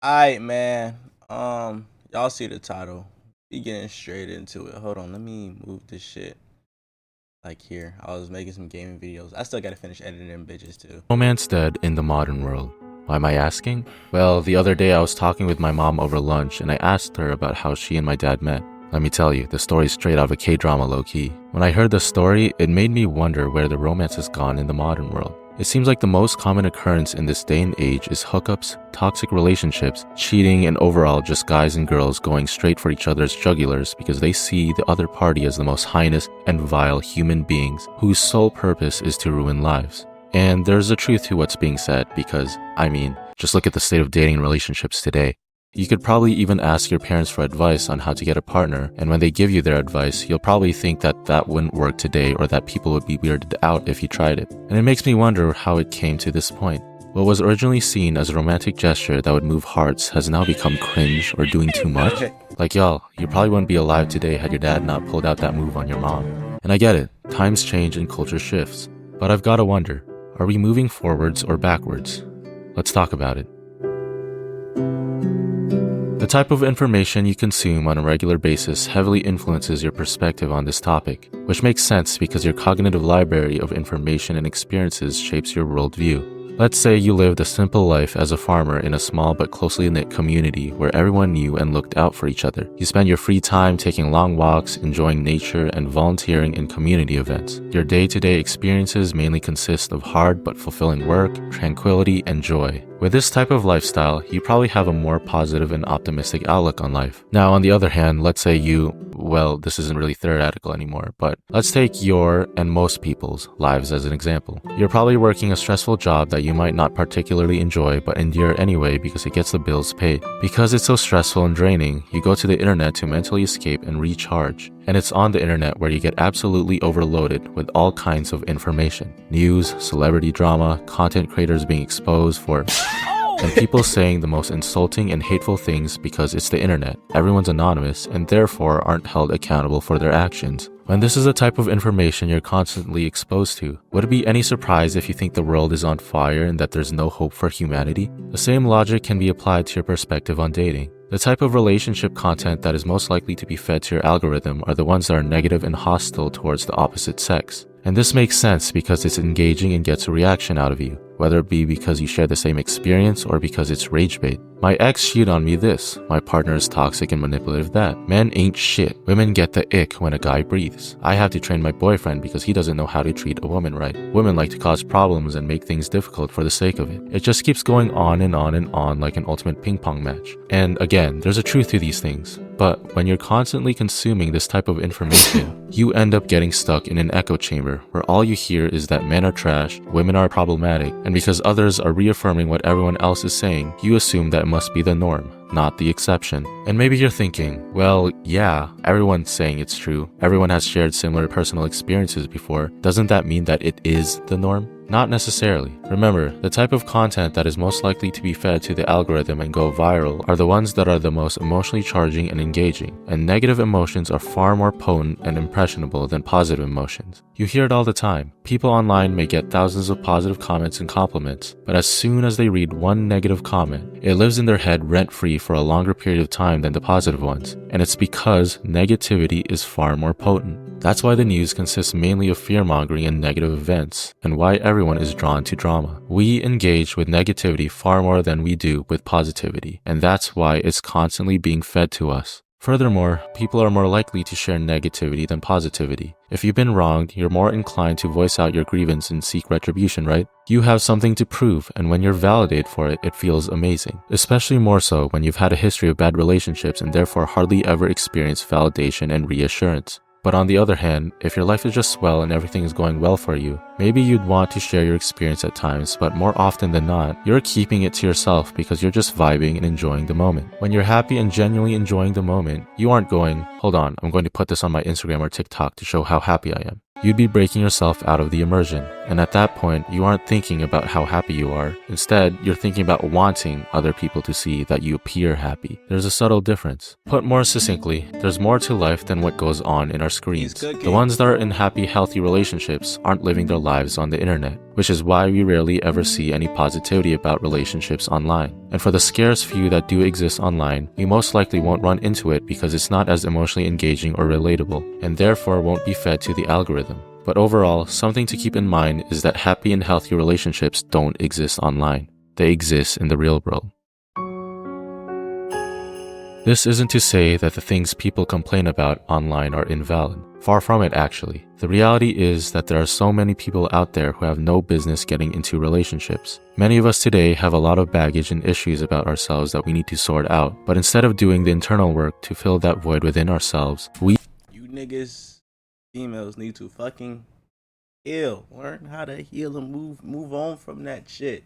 Alright, man. Y'all see the title. We getting straight into it. Hold on, let me move this shit like here. I was making some gaming videos. I still gotta finish editing them bitches too. Romance dead in the modern world. Why am I asking? Well, the other day I was talking with my mom over lunch and I asked her about how she and my dad met. Let me tell you, the story's straight out of a K-drama low-key. When I heard the story, it made me wonder where the romance has gone in the modern world. It seems like the most common occurrence in this day and age is hookups, toxic relationships, cheating, and overall just guys and girls going straight for each other's jugulars because they see the other party as the most heinous and vile human beings whose sole purpose is to ruin lives. And there's a truth to what's being said because, just look at the state of dating relationships today. You could probably even ask your parents for advice on how to get a partner, and when they give you their advice, you'll probably think that that wouldn't work today or that people would be weirded out if you tried it. And it makes me wonder how it came to this point. What was originally seen as a romantic gesture that would move hearts has now become cringe or doing too much. Like y'all, you probably wouldn't be alive today had your dad not pulled out that move on your mom. And I get it, times change and culture shifts. But I've gotta wonder, are we moving forwards or backwards? Let's talk about it. The type of information you consume on a regular basis heavily influences your perspective on this topic, which makes sense because your cognitive library of information and experiences shapes your worldview. Let's say you lived a simple life as a farmer in a small but closely knit community where everyone knew and looked out for each other. You spend your free time taking long walks, enjoying nature, and volunteering in community events. Your day-to-day experiences mainly consist of hard but fulfilling work, tranquility, and joy. With this type of lifestyle, you probably have a more positive and optimistic outlook on life. Now, on the other hand, let's say this isn't really theoretical anymore, but let's take your and most people's lives as an example. You're probably working a stressful job that you might not particularly enjoy but endure anyway because it gets the bills paid. Because it's so stressful and draining, you go to the internet to mentally escape and recharge. And it's on the internet where you get absolutely overloaded with all kinds of information. News, celebrity drama, content creators being exposed for and people saying the most insulting and hateful things because it's the internet. Everyone's anonymous and therefore aren't held accountable for their actions. When this is the type of information you're constantly exposed to, would it be any surprise if you think the world is on fire and that there's no hope for humanity? The same logic can be applied to your perspective on dating. The type of relationship content that is most likely to be fed to your algorithm are the ones that are negative and hostile towards the opposite sex. And this makes sense because it's engaging and gets a reaction out of you, whether it be because you share the same experience or because it's rage bait. My ex cheated on me this, my partner is toxic and manipulative that. Men ain't shit. Women get the ick when a guy breathes. I have to train my boyfriend because he doesn't know how to treat a woman right. Women like to cause problems and make things difficult for the sake of it. It just keeps going on and on and on like an ultimate ping pong match. And again, there's a truth to these things. But when you're constantly consuming this type of information, you end up getting stuck in an echo chamber where all you hear is that men are trash, women are problematic, and because others are reaffirming what everyone else is saying, you assume that it must be the norm, not the exception. And maybe you're thinking, well, yeah, everyone's saying it's true. Everyone has shared similar personal experiences before. Doesn't that mean that it is the norm? Not necessarily. Remember, the type of content that is most likely to be fed to the algorithm and go viral are the ones that are the most emotionally charging and engaging, and negative emotions are far more potent and impressionable than positive emotions. You hear it all the time. People online may get thousands of positive comments and compliments, but as soon as they read one negative comment, it lives in their head rent-free for a longer period of time than the positive ones, and it's because negativity is far more potent. That's why the news consists mainly of fear-mongering and negative events, and why everyone is drawn to drama. We engage with negativity far more than we do with positivity, and that's why it's constantly being fed to us. Furthermore, people are more likely to share negativity than positivity. If you've been wronged, you're more inclined to voice out your grievance and seek retribution, right? You have something to prove, and when you're validated for it, it feels amazing. Especially more so when you've had a history of bad relationships and therefore hardly ever experienced validation and reassurance. But on the other hand, if your life is just swell and everything is going well for you, maybe you'd want to share your experience at times, but more often than not, you're keeping it to yourself because you're just vibing and enjoying the moment. When you're happy and genuinely enjoying the moment, you aren't going, hold on, I'm going to put this on my Instagram or TikTok to show how happy I am. You'd be breaking yourself out of the immersion. And at that point, you aren't thinking about how happy you are. Instead, you're thinking about wanting other people to see that you appear happy. There's a subtle difference. Put more succinctly, there's more to life than what goes on in our screens. The ones that are in happy, healthy relationships aren't living their lives on the internet. which is why we rarely ever see any positivity about relationships online. And for the scarce few that do exist online, we most likely won't run into it because it's not as emotionally engaging or relatable, and therefore won't be fed to the algorithm. But overall, something to keep in mind is that happy and healthy relationships don't exist online. They exist in the real world. This isn't to say that the things people complain about online are invalid. Far from it, actually. The reality is that there are so many people out there who have no business getting into relationships. Many of us today have a lot of baggage and issues about ourselves that we need to sort out, but instead of doing the internal work to fill that void within ourselves, You niggas, females need to fucking heal. Learn how to heal and move on from that shit.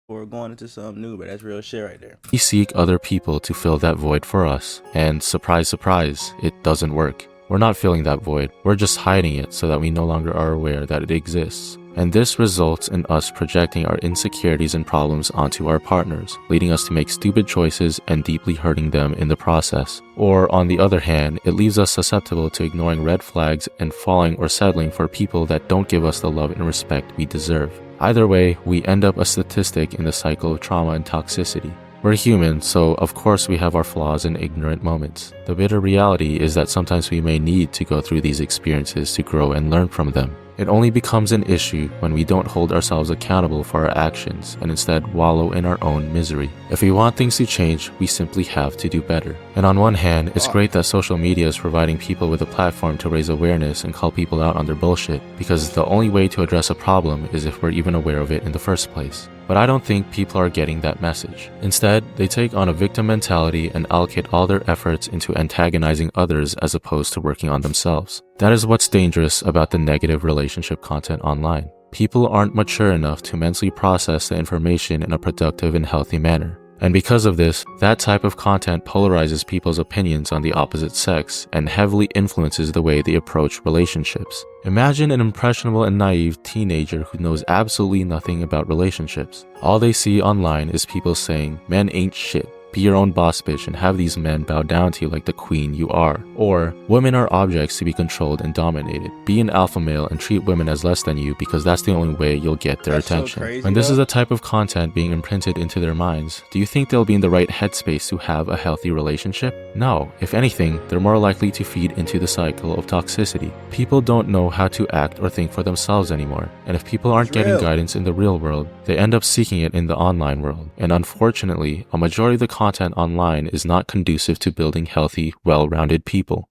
Or going into something new, but that's real shit right there. we seek other people to fill that void for us. And surprise, surprise, it doesn't work. We're not filling that void, we're just hiding it so that we no longer are aware that it exists. And this results in us projecting our insecurities and problems onto our partners, leading us to make stupid choices and deeply hurting them in the process. Or, on the other hand, it leaves us susceptible to ignoring red flags and falling or settling for people that don't give us the love and respect we deserve. Either way, we end up a statistic in the cycle of trauma and toxicity. We're human, so of course we have our flaws and ignorant moments. The bitter reality is that sometimes we may need to go through these experiences to grow and learn from them. It only becomes an issue when we don't hold ourselves accountable for our actions and instead wallow in our own misery. If we want things to change, we simply have to do better. And on one hand, it's great that social media is providing people with a platform to raise awareness and call people out on their bullshit, because the only way to address a problem is if we're even aware of it in the first place. But I don't think people are getting that message. Instead, they take on a victim mentality and allocate all their efforts into antagonizing others as opposed to working on themselves. That is what's dangerous about the negative relationship content online. People aren't mature enough to mentally process the information in a productive and healthy manner. And because of this, that type of content polarizes people's opinions on the opposite sex and heavily influences the way they approach relationships. Imagine an impressionable and naive teenager who knows absolutely nothing about relationships. All they see online is people saying, "Men ain't shit. Be your own boss, bitch, and have these men bow down to you like the queen you are." Or, "Women are objects to be controlled and dominated. Be an alpha male and treat women as less than you because that's the only way you'll get their attention." So crazy, when this is the type of content being imprinted into their minds, do you think they'll be in the right headspace to have a healthy relationship? No. If anything, they're more likely to feed into the cycle of toxicity. People don't know how to act or think for themselves anymore. And if people aren't getting guidance in the real world, they end up seeking it in the online world. And unfortunately, a majority of the content online is not conducive to building healthy, well-rounded people.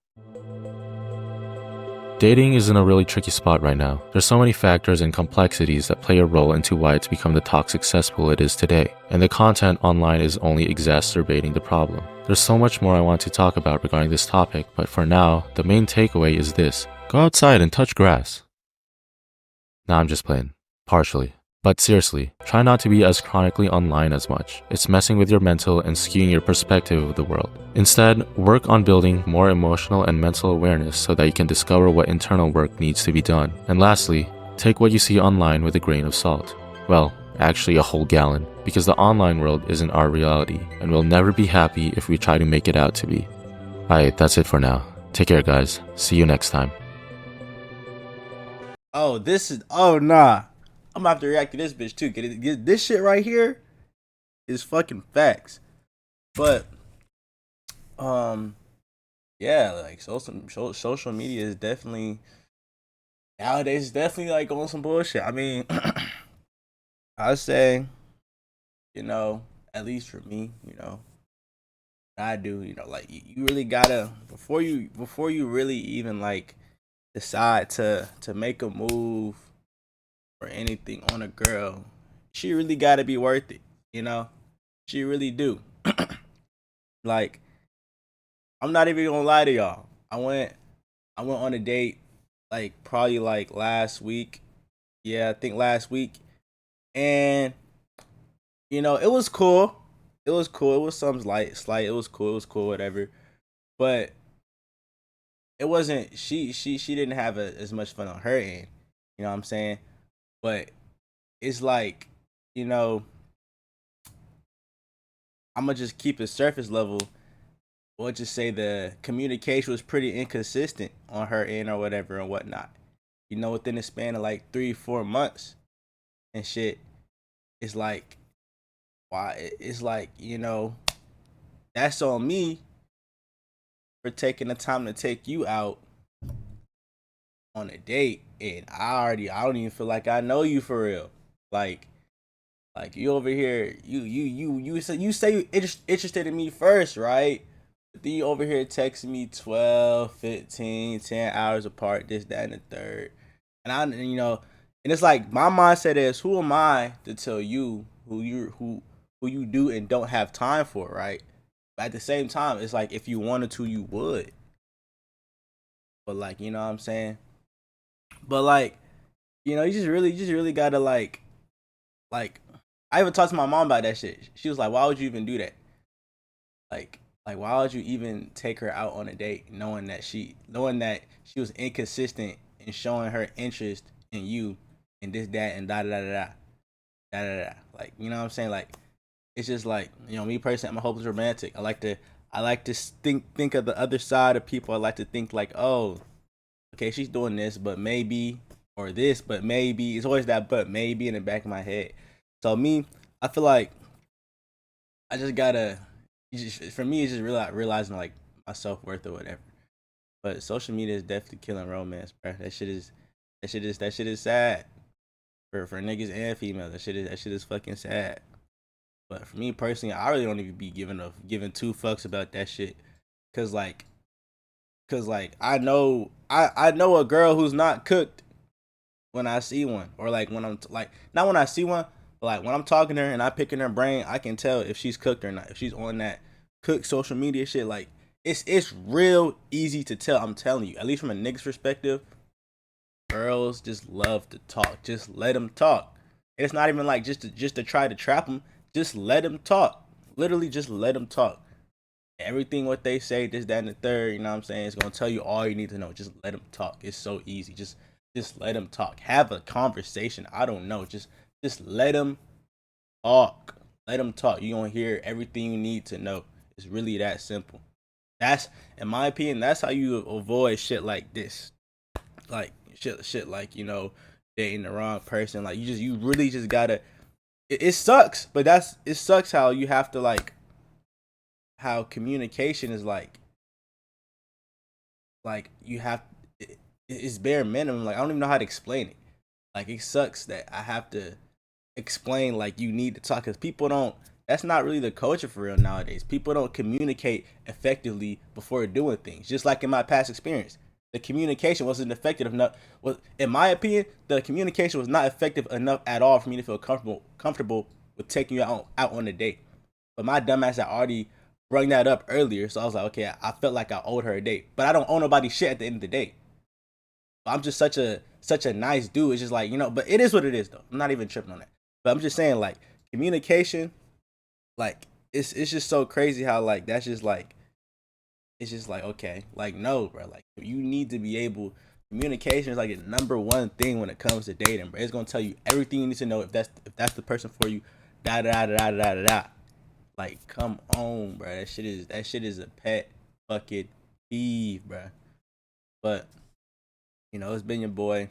Dating is in a really tricky spot right now. There's so many factors and complexities that play a role into why it's become the toxic cesspool it is today, and the content online is only exacerbating the problem. There's so much more I want to talk about regarding this topic, but for now, the main takeaway is this: go outside and touch grass. Nah, I'm just playing. Partially. But seriously, try not to be as chronically online as much. It's messing with your mental and skewing your perspective of the world. Instead, work on building more emotional and mental awareness so that you can discover what internal work needs to be done. And lastly, take what you see online with a grain of salt. Well, actually a whole gallon, because the online world isn't our reality, and we'll never be happy if we try to make it out to be. Alright, that's it for now. Take care, guys. See you next time. Oh nah. I'm gonna have to react to this bitch too. Get this shit right here is fucking facts. But yeah, like social media is definitely nowadays definitely like on some bullshit. I mean, I say, at least for me, I do, like you really gotta before you really even like decide to make a move or anything on a girl, she really gotta be worth it, she really do. Like, I'm not even gonna lie to y'all. I went on a date like probably like last week. Yeah, I think last week. And it was cool. It was cool. It was some slight. It was cool, whatever. But it wasn't she didn't have as much fun on her end. You know what I'm saying? But it's like, I'm gonna just keep it surface level. We'll just say the communication was pretty inconsistent on her end or whatever and whatnot. Within the span of like 3-4 months, and shit. It's like, why? It's like, that's on me for taking the time to take you out on a date, and I don't even feel like I know you for real. Like, you over here, you say you interested in me first, right? But then you over here texting me 12, 15, 10 hours apart, this, that, and the third. And it's like my mindset is, who am I to tell you who you do and don't have time for, right? But at the same time, it's like if you wanted to, you would. But like, you know what I'm saying? But like, you just really gotta like. I even talked to my mom about that shit. She was like, "Why would you even do that? Like, why would you even take her out on a date, knowing that she was inconsistent in showing her interest in you, and this, that, and da da da da da da da." Like, you know what I'm saying? Like, it's just like, me personally, I'm a hopeless romantic. I like to think of the other side of people. I like to think like, oh, okay, she's doing this, but maybe, or this, but maybe. It's always that but maybe in the back of my head. So me, I feel like I just gotta. For me, it's just realizing like my self worth or whatever. But social media is definitely killing romance, bro. That shit is sad for niggas and females. That shit is fucking sad. But for me personally, I really don't even be giving two fucks about that shit, cause like, I know a girl who's not cooked when I see one, or like when I'm like, not when I see one, but like when I'm talking to her and I pick in her brain, I can tell if she's cooked or not. If she's on that cooked social media shit, like it's real easy to tell. I'm telling you, at least from a nigga's perspective, girls just love to talk. Just let them talk. It's not even like just to try to trap them. Just let them talk. Literally, just let them talk. Everything what they say, this, that, and the third, you know what I'm saying? It's gonna tell you all you need to know. Just let them talk. It's so easy. Just let them talk. Have a conversation. I don't know. Just let them talk. Let them talk. You gonna hear everything you need to know. It's really that simple. That's, in my opinion, that's how you avoid shit like this. Like shit like, dating the wrong person. Like you really just gotta. It sucks, but it sucks how you have to like, how communication is like you have it's bare minimum. Like I don't even know how to explain it. Like it sucks that I have to explain like you need to talk, because people don't. That's not really the culture for real nowadays. People don't communicate effectively before doing things. Just like in my past experience, the communication wasn't effective enough. Was, in my opinion, the communication was not effective enough at all for me to feel comfortable with taking you out on a date. But my dumbass had already brought that up earlier, so I was like, okay, I felt like I owed her a date, but I don't owe nobody shit at the end of the day. I'm just such a nice dude. It's just like, but it is what it is though. I'm not even tripping on that. But I'm just saying, like, communication, like it's just so crazy how like that's just like, it's just like, okay, like, no, bro, like you need to be able. Communication is like the number one thing when it comes to dating, bro. It's gonna tell you everything you need to know if that's the person for you. Da da da da da da da. Like, come on, bro. That shit is a pet fucking peeve, bro. But it's been your boy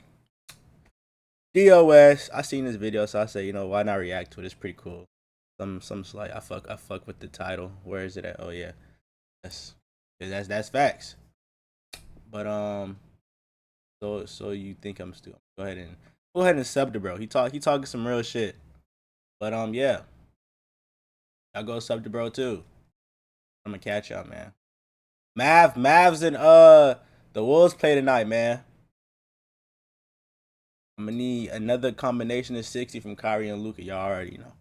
DOS. I seen this video, so I say, why not react to it? It's pretty cool. Some like I fuck with the title. Where is it at? Oh yeah, that's facts. But so you think I'm stupid? Go ahead and sub to bro. He talking some real shit. But yeah, y'all go sub to bro too. I'm gonna catch y'all, man. Mavs and the Wolves play tonight, man. I'm gonna need another combination of 60 from Kyrie and Luka. Y'all already know.